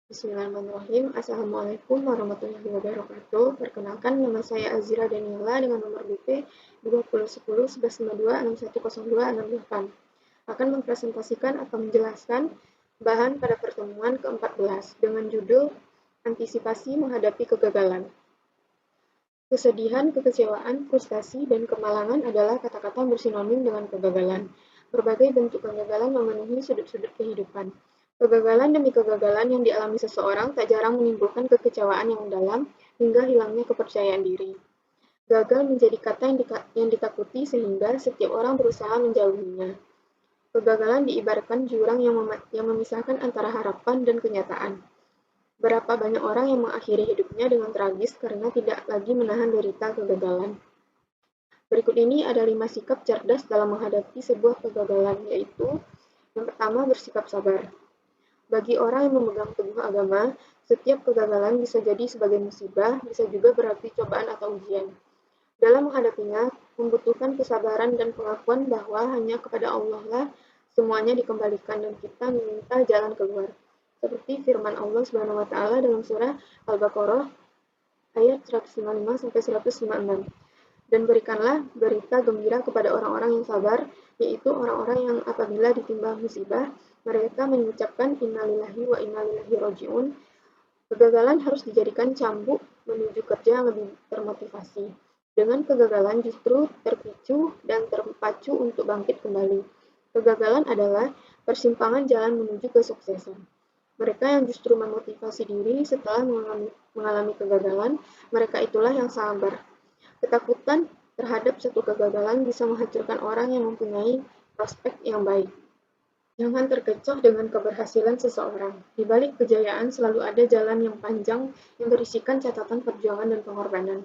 Bismillahirrahmanirrahim. Assalamualaikum warahmatullahi wabarakatuh. Perkenalkan, nama saya Azira Daniela dengan nomor BP 2010 1192 610268. Akan mempresentasikan atau menjelaskan bahan pada pertemuan ke-14 dengan judul Antisipasi Menghadapi Kegagalan. Kesedihan, kekecewaan, frustasi, dan kemalangan adalah kata-kata bersinonim dengan kegagalan. Berbagai bentuk kegagalan memenuhi sudut-sudut kehidupan. Kegagalan demi kegagalan yang dialami seseorang tak jarang menimbulkan kekecewaan yang mendalam hingga hilangnya kepercayaan diri. Gagal menjadi kata yang ditakuti sehingga setiap orang berusaha menjauhinya. Kegagalan diibaratkan jurang yang memisahkan antara harapan dan kenyataan. Berapa banyak orang yang mengakhiri hidupnya dengan tragis karena tidak lagi menahan derita kegagalan. Berikut ini ada 5 sikap cerdas dalam menghadapi sebuah kegagalan, yaitu yang pertama, bersikap sabar. Bagi orang yang memegang teguh agama, setiap kegagalan bisa jadi sebagai musibah, bisa juga berarti cobaan atau ujian. Dalam menghadapinya, membutuhkan kesabaran dan pengakuan bahwa hanya kepada Allah lah semuanya dikembalikan dan kita meminta jalan keluar. Seperti firman Allah Subhanahu wa taala dalam surah Al-Baqarah ayat 155 sampai 156. Dan berikanlah berita gembira kepada orang-orang yang sabar, yaitu orang-orang yang apabila ditimpa musibah, mereka mengucapkan innalillahi wa inna ilaihi raji'un. Kegagalan harus dijadikan cambuk menuju kerja yang lebih termotivasi. Dengan kegagalan justru terpicu dan terpacu untuk bangkit kembali. Kegagalan adalah persimpangan jalan menuju kesuksesan. Mereka yang justru memotivasi diri setelah mengalami kegagalan, mereka itulah yang sabar. Ketakutan terhadap satu kegagalan bisa menghancurkan orang yang mempunyai prospek yang baik. Jangan terkecoh dengan keberhasilan seseorang. Di balik kejayaan selalu ada jalan yang panjang yang berisikan catatan perjuangan dan pengorbanan.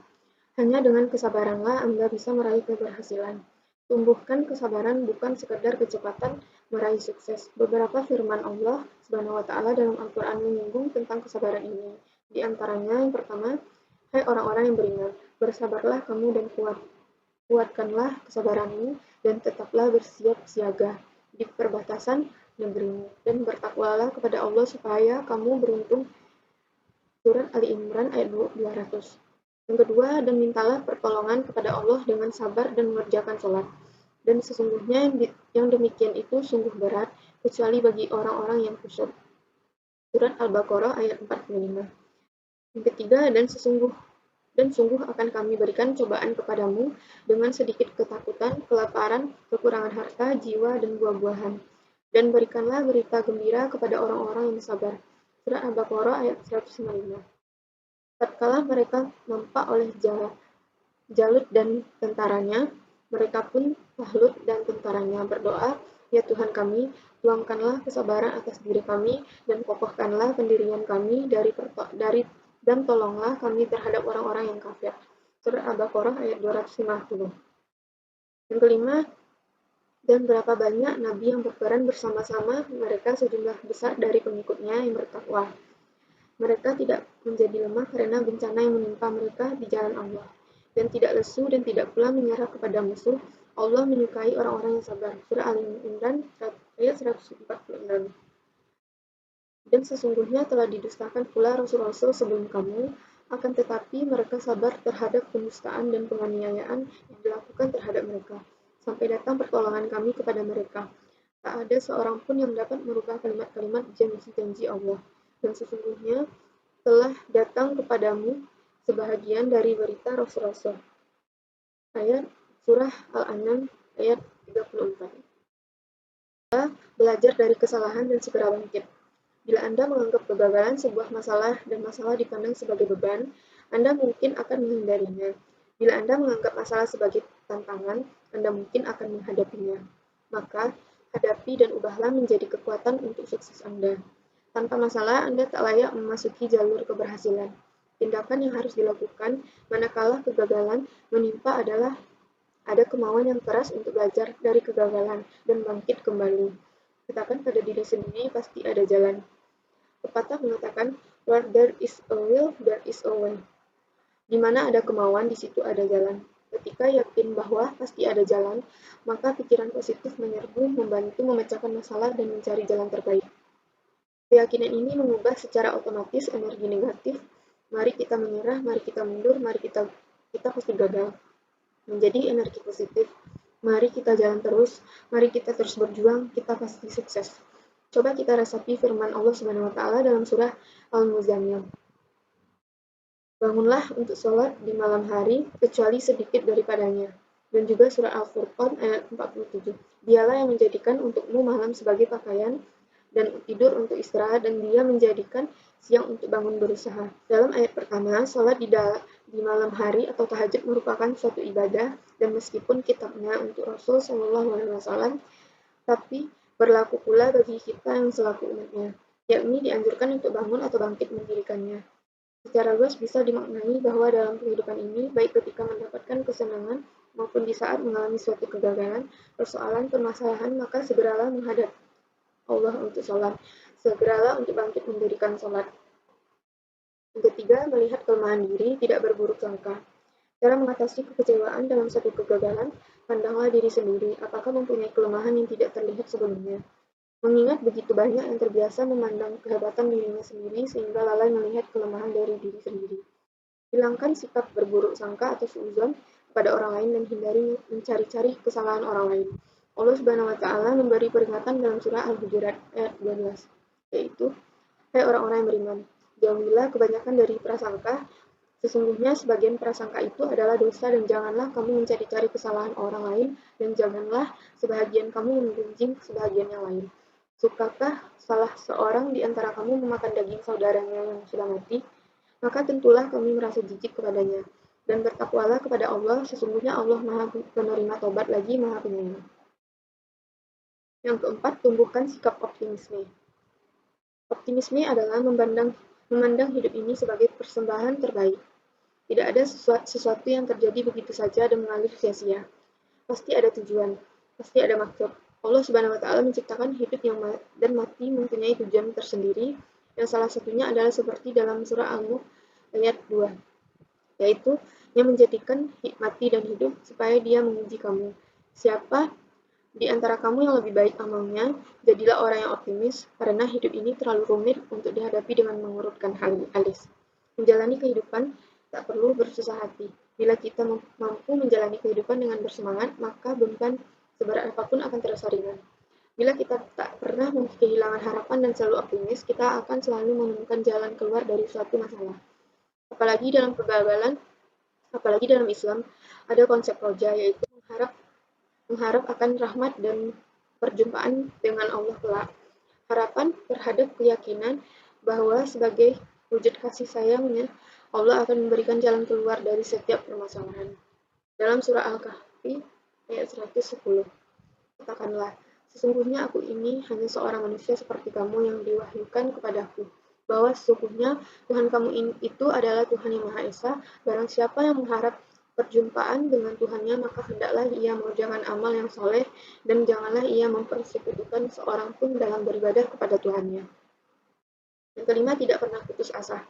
Hanya dengan kesabaranlah Anda bisa meraih keberhasilan. Tumbuhkan kesabaran bukan sekedar kecepatan meraih sukses. Beberapa firman Allah Subhanahu wa taala dalam Al-Qur'an menyinggung tentang kesabaran ini. Di antaranya yang pertama, hai orang-orang yang beriman, bersabarlah kamu dan kuatkanlah kesabaranmu dan tetaplah bersiap siaga di perbatasan negerimu dan bertakwalah kepada Allah supaya kamu beruntung. Surat Ali Imran ayat 200. Yang kedua, dan mintalah pertolongan kepada Allah dengan sabar dan mengerjakan sholat. Dan sesungguhnya yang demikian itu sungguh berat, kecuali bagi orang-orang yang khusyuk. Surat Al-Baqarah ayat 45. Yang ketiga, dan sungguh akan kami berikan cobaan kepadamu dengan sedikit ketakutan, kelaparan, kekurangan harta, jiwa, dan buah-buahan. Dan berikanlah berita gembira kepada orang-orang yang sabar. Surat Al-Baqarah ayat 105. Tatkala mereka nampak oleh Jalut dan tentaranya, mereka pun Tahlut dan tentaranya berdoa, ya Tuhan kami, tuangkanlah kesabaran atas diri kami dan kokohkanlah pendirian kami dan tolonglah kami terhadap orang-orang yang kafir. Surat Al-Baqarah ayat 250. Yang kelima, dan berapa banyak nabi yang berperan bersama-sama mereka sejumlah besar dari pengikutnya yang bertakwa. Mereka tidak menjadi lemah karena bencana yang menimpa mereka di jalan Allah, dan tidak lesu dan tidak pula menyerah kepada musuh. Allah menyukai orang-orang yang sabar. Surah Ali Imran ayat 146. Dan sesungguhnya telah didustakan pula rasul-rasul sebelum kamu, akan tetapi mereka sabar terhadap penistaan dan penganiayaan yang dilakukan terhadap mereka, sampai datang pertolongan kami kepada mereka. Tak ada seorang pun yang dapat merubah kalimat-kalimat janji-janji Allah. Dan sesungguhnya telah datang kepadamu sebahagian dari berita rasul-rasul. Ayat Surah Al-An'am ayat 34. Belajar dari kesalahan dan segera bangkit. Bila Anda menganggap kegagalan sebuah masalah dan masalah dipandang sebagai beban, Anda mungkin akan menghindarinya. Bila Anda menganggap masalah sebagai tantangan, Anda mungkin akan menghadapinya. Maka, hadapi dan ubahlah menjadi kekuatan untuk sukses Anda. Tanpa masalah, Anda tak layak memasuki jalur keberhasilan. Tindakan yang harus dilakukan manakala kegagalan menimpa adalah ada kemauan yang keras untuk belajar dari kegagalan dan bangkit kembali. Katakan pada diri sendiri, pasti ada jalan. Pepatah mengatakan, where there is a will, there is a way. Di mana ada kemauan, di situ ada jalan. Ketika yakin bahwa pasti ada jalan, maka pikiran positif menyerbu, membantu memecahkan masalah dan mencari jalan terbaik. Keyakinan ini mengubah secara otomatis energi negatif, mari kita menyerah, mari kita mundur, mari kita pasti gagal, menjadi energi positif. Mari kita jalan terus, mari kita terus berjuang, kita pasti sukses. Coba kita resapi firman Allah Subhanahu wa taala dalam surah Al-Muzammil. Bangunlah untuk sholat di malam hari, kecuali sedikit daripadanya. Dan juga surah Al-Furqan ayat 47. Dialah yang menjadikan untukmu malam sebagai pakaian dan tidur untuk istirahat, dan dia menjadikan siang untuk bangun berusaha. Dalam ayat pertama, sholat di malam hari atau tahajud merupakan suatu ibadah, dan meskipun kitabnya untuk Rasul SAW, tapi berlaku pula bagi kita yang selaku umatnya, yakni dianjurkan untuk bangun atau bangkit mendirikannya. Secara luas bisa dimaknai bahwa dalam kehidupan ini, baik ketika mendapatkan kesenangan maupun di saat mengalami suatu kegagalan, persoalan, permasalahan, maka segeralah menghadap Allah untuk sholat. Segeralah untuk bangkit mendirikan sholat. Yang ketiga, melihat kelemahan diri, tidak berburuk sangka. Cara mengatasi kekecewaan dalam satu kegagalan, pandanglah diri sendiri, apakah mempunyai kelemahan yang tidak terlihat sebelumnya. Mengingat begitu banyak yang terbiasa memandang kehebatan dirinya sendiri sehingga lalai melihat kelemahan dari diri sendiri. Hilangkan sikap berburuk sangka atau suudzon kepada orang lain dan hindari mencari-cari kesalahan orang lain. Allah Subhanahu wa taala memberi peringatan dalam surah Al-Hujurat ayat 12, yaitu, hai orang-orang yang beriman, jauhilah kebanyakan dari prasangka, sesungguhnya sebagian prasangka itu adalah dosa, dan janganlah kamu mencari-cari kesalahan orang lain, dan janganlah sebahagian kamu menggunjing sebahagian yang lain. Sukakah salah seorang di antara kamu memakan daging saudaranya yang sudah mati? Maka tentulah kami merasa jijik kepadanya. Dan bertakwalah kepada Allah, sesungguhnya Allah Maha Penerima Tobat lagi Maha Penyayang. Yang keempat, tumbuhkan sikap optimisme. Optimisme adalah memandang hidup ini sebagai persembahan terbaik. Tidak ada sesuatu yang terjadi begitu saja dan mengalir sia-sia. Pasti ada tujuan, pasti ada maksud. Allah Subhanahu wa taala menciptakan hidup dan mati mempunyai tujuan tersendiri, yang salah satunya adalah seperti dalam surah Al-Mulk ayat 2, yaitu yang menjadikan mati dan hidup supaya dia menguji kamu. Siapa di antara kamu yang lebih baik amalnya? Jadilah orang yang optimis, karena hidup ini terlalu rumit untuk dihadapi dengan mengurutkan alis. Menjalani kehidupan tak perlu bersusah hati. Bila kita mampu menjalani kehidupan dengan bersemangat, maka beban seberat apapun akan terasa ringan. Bila kita tak pernah kehilangan harapan dan selalu optimis, kita akan selalu menemukan jalan keluar dari suatu masalah. Apalagi dalam kegagalan, apalagi dalam Islam, ada konsep roja, yaitu mengharap akan rahmat dan perjumpaan dengan Allah kelak. Harapan terhadap keyakinan bahwa sebagai wujud kasih sayangnya, Allah akan memberikan jalan keluar dari setiap permasalahan. Dalam surah Al-Kahfi ayat 110, katakanlah, sesungguhnya aku ini hanya seorang manusia seperti kamu yang diwahyukan kepadaku, bahwa sesungguhnya Tuhan kamu itu adalah Tuhan yang Maha Esa. Barang siapa yang mengharap perjumpaan dengan Tuhannya, maka hendaklah ia mengerjakan amal yang soleh, dan janganlah ia mempersekutukan seorang pun dalam beribadah kepada Tuhannya. Yang kelima, tidak pernah putus asa.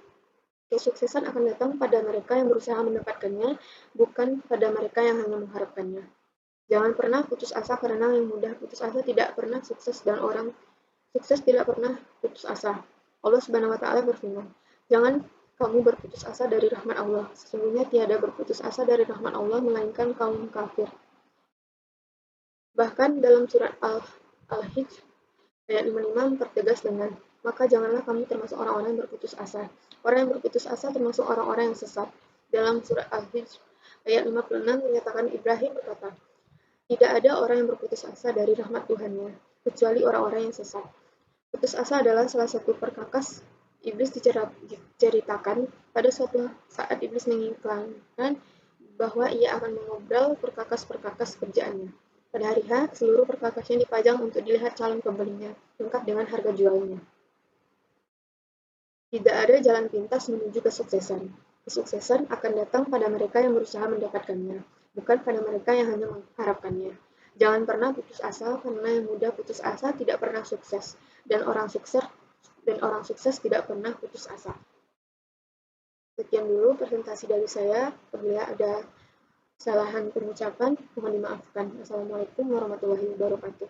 Kesuksesan akan datang pada mereka yang berusaha mendapatkannya, bukan pada mereka yang hanya mengharapkannya. Jangan pernah putus asa, karena yang mudah putus asa tidak pernah sukses, dan orang sukses tidak pernah putus asa. Allah Subhanahu wa taala berfirman, jangan kamu berputus asa dari rahmat Allah. Sesungguhnya tiada berputus asa dari rahmat Allah melainkan kaum kafir. Bahkan dalam surat Al-Hijr ayat 55 mempertegas dengan, maka janganlah kamu termasuk orang-orang yang berputus asa. Orang yang berputus asa termasuk orang-orang yang sesat. Dalam surat Al-Hijr ayat 56 menyatakan, Ibrahim berkata, tidak ada orang yang berputus asa dari rahmat Tuhannya, kecuali orang-orang yang sesat. Putus asa adalah salah satu perkakas iblis. Diceritakan pada suatu saat iblis mengiklankan bahwa ia akan mengobrol perkakas-perkakas kerjaannya. Pada hari H, seluruh perkakasnya dipajang untuk dilihat calon pembelinya, lengkap dengan harga jualnya. Tidak ada jalan pintas menuju kesuksesan. Kesuksesan akan datang pada mereka yang berusaha mendapatkannya, bukan pada mereka yang hanya mengharapkannya. Jangan pernah putus asa, karena yang mudah putus asa tidak pernah sukses, dan orang sukses tidak pernah putus asa. Sekian dulu presentasi dari saya. Apabila ada kesalahan pengucapan, mohon dimaafkan. Assalamualaikum warahmatullahi wabarakatuh.